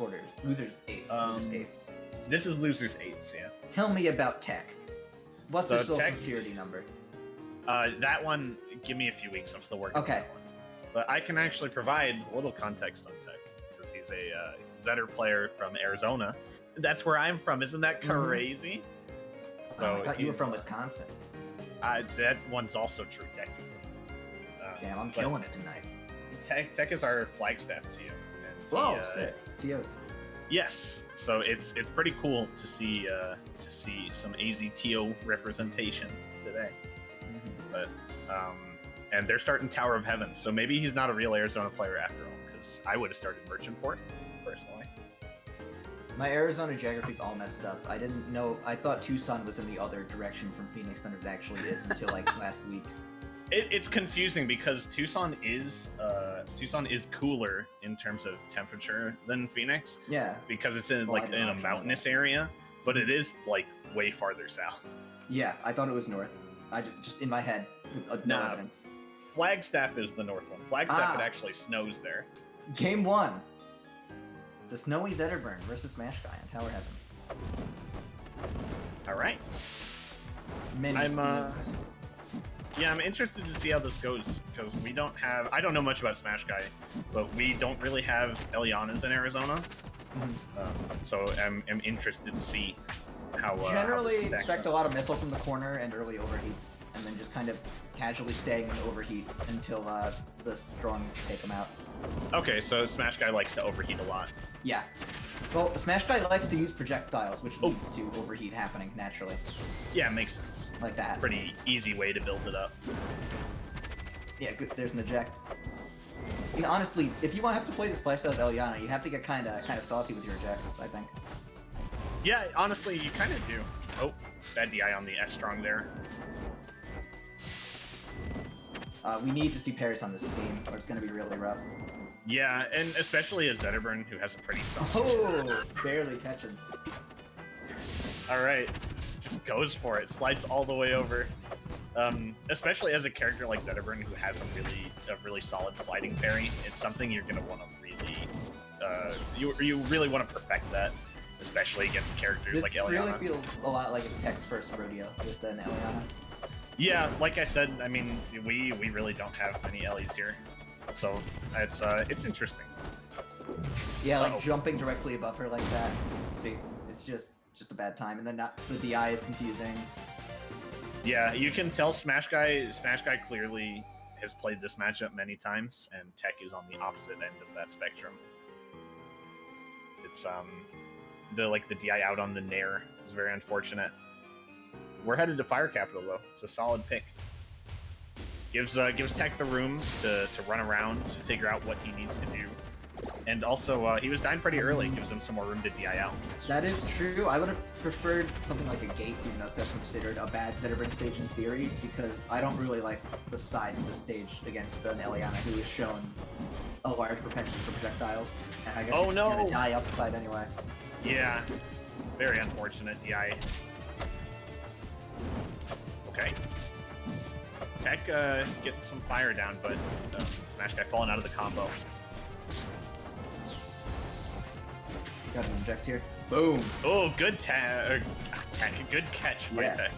quarters? Losers eights. Losers eights. This is losers eights, yeah. Tell me about tech. What's So their social Tech- security number? That one, give me a few weeks. I'm still working on that one. But I can actually provide a little context on Tech, because he's a Zetter player from Arizona. That's where I'm from. Isn't that crazy? So I thought you were from Wisconsin. That one's also true, technically. Damn, I'm killing it tonight. Tech is our Flagstaff TO. And Whoa, sick. TOs. Yes, so it's pretty cool to see some AZ TO representation today. But and they're starting Tower of Heaven, so maybe he's not a real Arizona player after all, because I would have started Merchant Port personally. My Arizona geography's all messed up. I didn't know. I thought Tucson was in the other direction from Phoenix than it actually is until like last week. It's confusing because Tucson is cooler in terms of temperature than Phoenix. Yeah. Because it's in in a mountainous area, but it is like way farther south. Yeah, I thought it was north. I just in my head, with no evidence. Flagstaff is the north one. Flagstaff, it actually snows there. Game 1. The snowy Zetterburn versus SmashGuy on Tower Heaven. All right. I'm interested to see how this goes, because we don't have... I don't know much about SmashGuy, but we don't really have Ellianas in Arizona. So I'm interested to see how... Generally expect a lot of missile from the corner and early overheats, and then just kind of casually staying in overheat until the strong take them out. Okay, so SmashGuy likes to overheat a lot. Yeah. Well, SmashGuy likes to use projectiles, which leads to overheat happening naturally. Yeah, makes sense. Like that. Pretty easy way to build it up. Yeah, good. There's an eject. You know, honestly, if you want to have to play this playstyle with Elliana, you have to get kind of saucy with your ejects, I think. Yeah, honestly, you kind of do. Oh, bad DI on the S-Strong there. We need to see Paris on this team, or it's going to be really rough. Yeah, and especially a Zetterburn who has a pretty soft... Oh, barely catching. Alright, just goes for it. Slides all the way over. Especially as a character like Zetterburn who has a really solid sliding parry, it's something you're going to want to really... you really want to perfect that, especially against characters like Elliana. It really feels a lot like a Tech's first rodeo with an Elliana. Yeah, like I said, I mean, we really don't have many Ellies here, so it's interesting. Yeah, like jumping directly above her like that. See, it's just a bad time, and then the DI is confusing. Yeah, you can tell SmashGuy clearly has played this matchup many times, and Tech is on the opposite end of that spectrum. It's the DI out on the Nair is very unfortunate. We're headed to Fire Capital, though. It's a solid pick. Gives Tech the room to run around, to figure out what he needs to do. And also, he was dying pretty early. Gives him some more room to DI out. That is true. I would have preferred something like a Gates, even though that's considered a bad Zetterburn stage in theory, because I don't really like the size of the stage against an Elliana who has shown a large propensity for projectiles. And I guess she's gonna die up the side anyway. Yeah. Very unfortunate DI. Okay. Tech getting some fire down, but SmashGuy falling out of the combo. Got an inject here. Boom! Oh, good Tech. Good catch by Tech.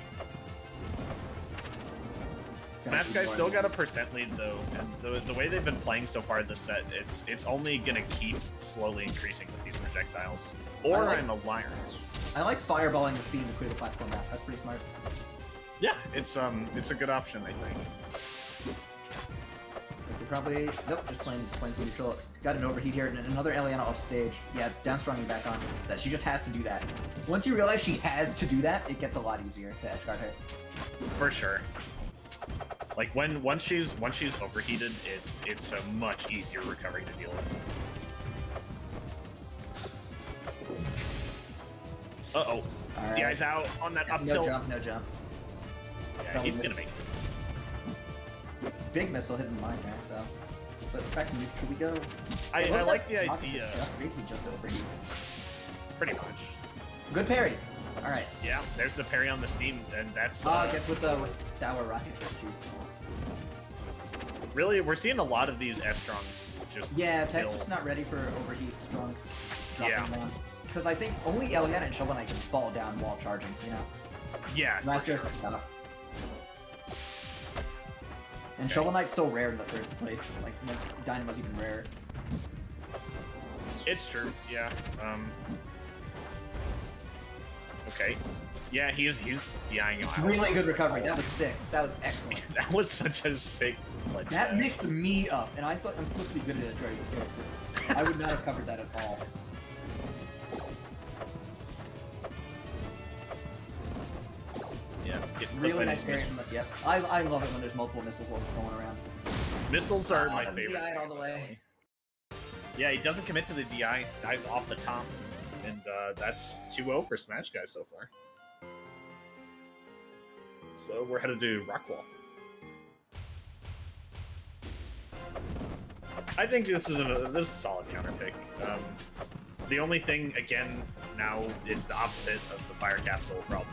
SmashGuy still got a percent lead though, and the way they've been playing so far this set, it's only gonna keep slowly increasing with these projectiles. Or I'm a liar. I like fireballing the steam to clear the platform out. That's pretty smart. Yeah, it's a good option, I think. You're probably just playing some neutral. Got an overheat here, and another Elliana off stage. Yeah, down strong and back on. That she just has to do that. Once you realize she has to do that, it gets a lot easier to edgeguard her. For sure. Like once she's overheated, it's a much easier recovery to deal with. Uh-oh. Right. DI's out on that up tilt. No jump. Yeah, he's gonna make it. Big missile hitting mine there, though. But back to neutral we go. I like the idea. Basically just overheat. Pretty much. Good parry. All right. Yeah, there's the parry on the steam, and that's. Gets with the sour rocket juice. Really, we're seeing a lot of these S-Strongs just. Yeah, Tech's just not ready for overheat strongs. Yeah. Because I think only Elliana and Shovel Knight can fall down while charging, you know? Yeah, That's for sure. just stuff. And Shovel Knight's so rare in the first place. Like Dynamo's even rarer. It's true, yeah. Okay. Yeah, he's DIing him out. Really good recovery. That was sick. That was excellent. That was such a sick ledge That dash. mixed me up, and I thought I'm supposed to be good at it during this character. I would not have covered that at all. Yeah, Really nice parry from the yep. I love it when there's multiple missiles going around. Missiles are my the favorite. DI all the way. Yeah, he doesn't commit to the DI, dies off the top, and that's 2-0 for SmashGuy so far. So we're headed to Rockwall. I think this is a solid counter pick. The only thing, again, now is the opposite of the Fire Capital problem,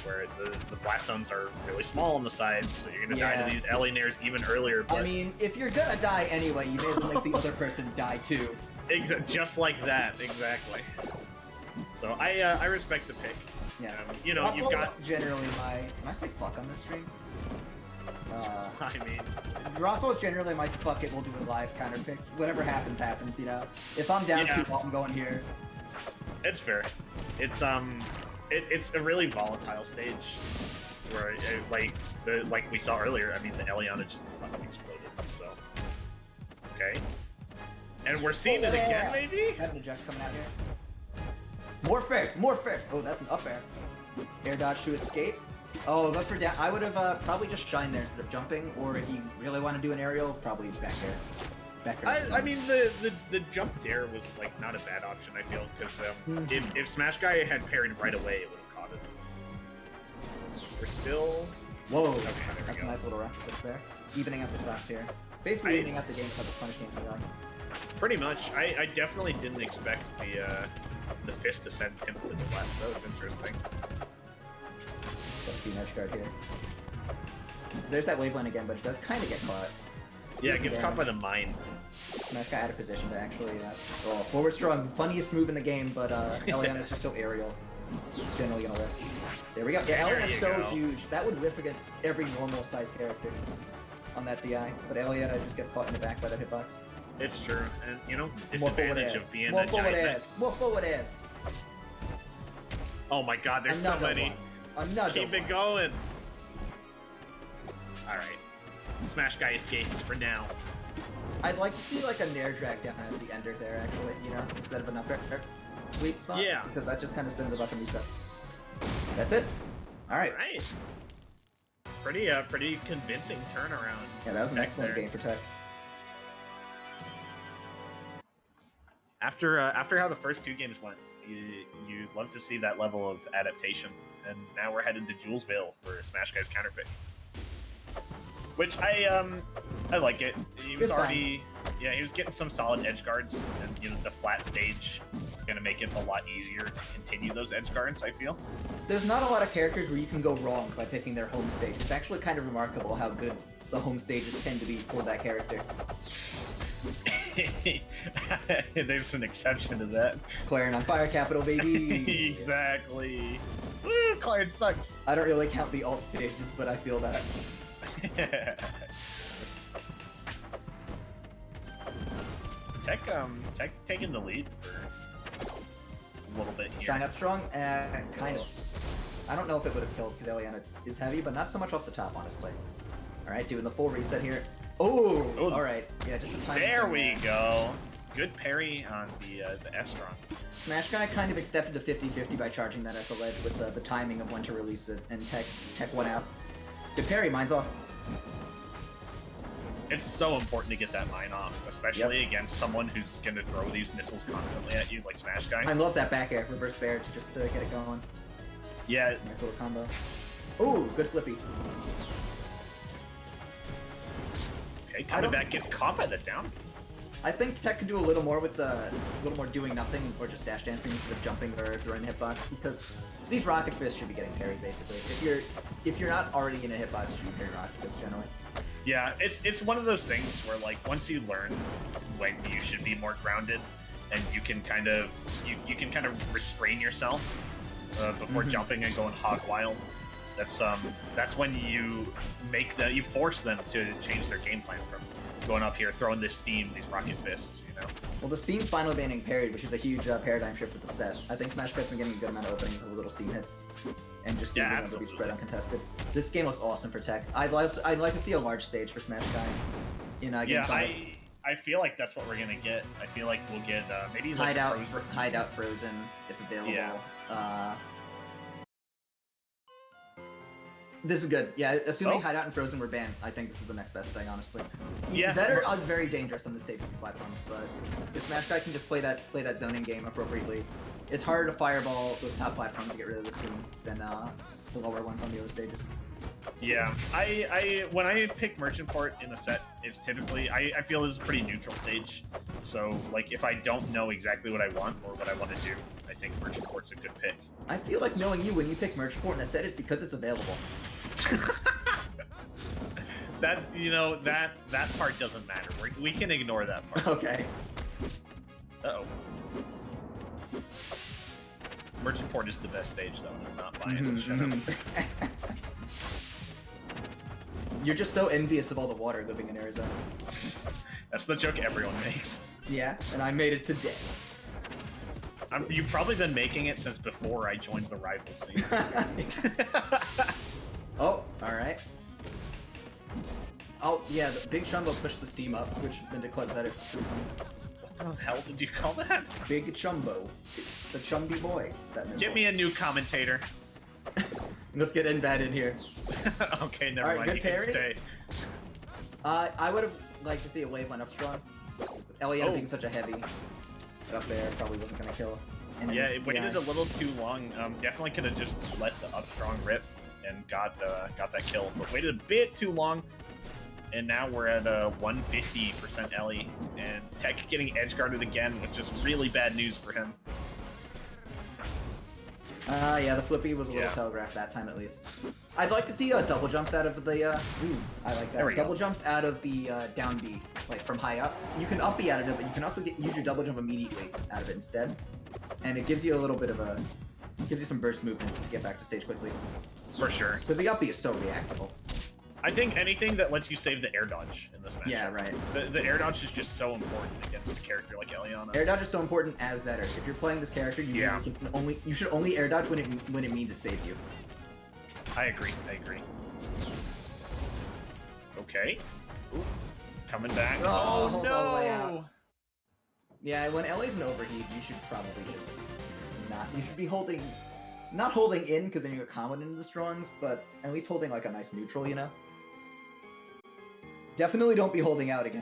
where the blast zones are really small on the sides, so you're gonna die to these LA Nairs even earlier. But I mean, if you're gonna die anyway, you may as well make the other person die too. Just like that, exactly. So I respect the pick. Yeah. You know, you've got generally my. Can I say fuck on this stream? I mean, Rockwell's generally my fuck it, we'll do a live counter pick. Whatever happens, happens, you know? If I'm down too long, I'm going here. It's fair. It's it's a really volatile stage where like we saw earlier. I mean, the Elliana just fucking exploded. So okay, and we're seeing it again, maybe. Having a eject coming out here. More fairs, more fairs. Oh, that's an up air. Air dodge to escape. Oh, go for down. I would have probably just shined there instead of jumping, or if you really want to do an aerial, probably back air. Back air. I mean, the jump dare was like not a bad option. I feel because if SmashGuy had parried right away, it would have caught it. We're still. Whoa. Okay, there we That's go. a nice little rush there. Evening out the stocks here. Basically evening out the game because it's punish games are going. Pretty much. I definitely didn't expect the fist to send him to the left. That was interesting. Let's see edge guard here. There's that waveline again, but it does kind of get caught. Yeah, it gets caught by the mine. SmashGuy out of position to actually. Oh, forward strong, funniest move in the game, but Elliana's just so aerial. It's generally gonna whiff. There we go. Yeah, Elliana's so huge. That would whiff against every normal sized character on that DI, but Elliana just gets caught in the back by that hitbox. It's true, and you know, More forward disadvantage ass. of being More a forward giant. ass. More forward ass. Oh my god, there's so many. Another Keep it going. Alright. SmashGuy escapes for now. I'd like to see like a nair drag down as the ender there, actually, you know, instead of an up air sweep spot. Yeah. Because that just kind of sends it up and reset. That's it. Alright. Right. Pretty convincing turnaround. Yeah, that was an excellent game for Tech. After how the first two games went, you'd love to see that level of adaptation. And now we're headed to Julesville for SmashGuy's counter pick. Which I like it. He was already he was getting some solid edge guards, and you know the flat stage is gonna make it a lot easier to continue those edge guards, I feel. There's not a lot of characters where you can go wrong by picking their home stage. It's actually kind of remarkable how good the home stages tend to be for that character. There's an exception to that. Clarion on Fire Capital, baby! Exactly. Woo, Clarion sucks. I don't really count the alt stages, but I feel that. Tech taking the lead for a little bit here. Shine up strong? Kind of. I don't know if it would have killed because Elliana is heavy, but not so much off the top, honestly. Alright, doing the full reset here. Oh! Alright, yeah, just a time. There we go. Good parry on the F-Strong. SmashGuy kind of accepted a 50-50 by charging that at the ledge with the timing of when to release it, and Tech went out. Good parry, mine's off. It's so important to get that mine off, especially against someone who's going to throw these missiles constantly at you, like SmashGuy. I love that back air, reverse bear, just to get it going. Yeah. Nice little combo. Ooh, good flippy. Okay, coming back, gets caught by the down. I think Tech could do a little more with a little more doing nothing or just dash dancing instead of jumping or throwing hitbox, because these rocket fists should be getting parried basically. If you're not already in a hitbox, you should parry rocket fists generally. Yeah, it's one of those things where like once you learn when you should be more grounded, and you can kind of restrain yourself before jumping and going hog wild. That's when you force them to change their game plan from going up here, throwing this steam, these rocket fists, you know. Well, the steam's finally banning parried, which is a huge paradigm shift for the set. I think SmashGuy's been getting a good amount of openings with little steam hits, and just being able to be spread uncontested. This game looks awesome for tech. I'd like to see a large stage for SmashGuy. I feel like that's what we're gonna get. I feel like we'll get maybe like Hideout Frozen if available. Yeah. This is good. Yeah, assuming Hideout and Frozen were banned, I think this is the next best thing, honestly. Yeah. Zetter is very dangerous on the stage with these platforms, but if SmashGuy can just play that zoning game appropriately, it's harder to fireball those top platforms to get rid of the steam than the lower ones on the other stages. Yeah, when I pick Merchant Port in a set, it's typically I feel this is a pretty neutral stage. So like if I don't know exactly what I want or what I want to do, I think Merchant Port's a good pick. I feel like knowing you when you pick Merchant Port in a set is because it's available. that part doesn't matter. We can ignore that part. Okay. Uh-oh. Merchant Port is the best stage, though, and I'm not biased. Shut up. You're just so envious of all the water living in Arizona. That's the joke everyone makes. Yeah, and I made it today. You've probably been making it since before I joined the rival scene. Oh, alright. Oh, yeah, the Big Chumbo pushed the steam up, which then declares that it's true. What the hell did you call that? Big Chumbo. The Chumby boy. Get me a new commentator. Let's get in-bad in here. Okay, never mind. You can stay. I would have liked to see a wave line up strong. Elliana being such a heavy up there probably wasn't going to kill. Yeah, it waited a little too long. Definitely could have just let the up strong rip and got that kill, but waited a bit too long. And now we're at 150% Ellie, and Tech getting edge guarded again, which is really bad news for him. Yeah, the flippy was a little telegraphed that time at least. I'd like to see double jumps out of the, I like that. Double jumps out of the down B, like from high up. You can up B out of it, but you can also use your double jump immediately out of it instead. And it gives you a little bit of gives you some burst movement to get back to stage quickly. For sure. Because the up B is so reactable. I think anything that lets you save the air dodge in this match. Yeah, right. The air dodge is just so important against a character like Elliana. Air dodge is so important as Zetter. If you're playing this character, you should only air dodge when it means it saves you. I agree. Okay. Ooh. Coming back. Oh no! Yeah, when LA's an overheat, you should probably just not. You should be holding, not holding in because then you get comboed into the strongs, but at least holding like a nice neutral, you know. Definitely don't be holding out against